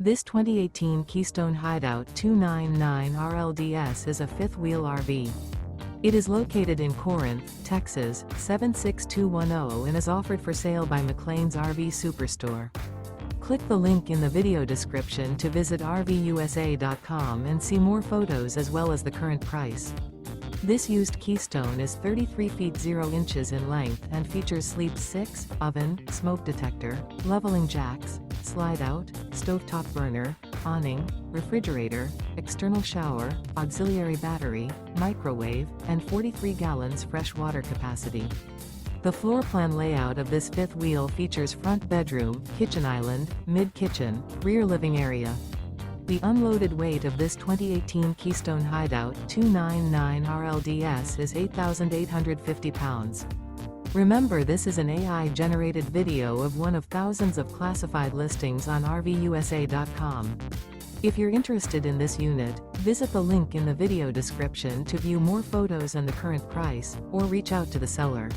This 2018 Keystone Hideout 299RLDS is a fifth-wheel RV. It is located in Corinth, Texas, 76210 and is offered for sale by McClain's RV Superstore. Click the link in the video description to visit RVUSA.com and see more photos as well as the current price. This used Keystone is 33 feet 0 inches in length and features sleep 6, oven, smoke detector, leveling jacks, slide-out, stovetop burner, awning, refrigerator, external shower, auxiliary battery, microwave, and 43 gallons fresh water capacity. The floor plan layout of this fifth wheel features front bedroom, kitchen island, mid-kitchen, rear living area. The unloaded weight of this 2018 Keystone Hideout 299RLDS is 8,850 pounds. Remember, this is an AI-generated video of one of thousands of classified listings on RVUSA.com. If you're interested in this unit, visit the link in the video description to view more photos and the current price, or reach out to the seller.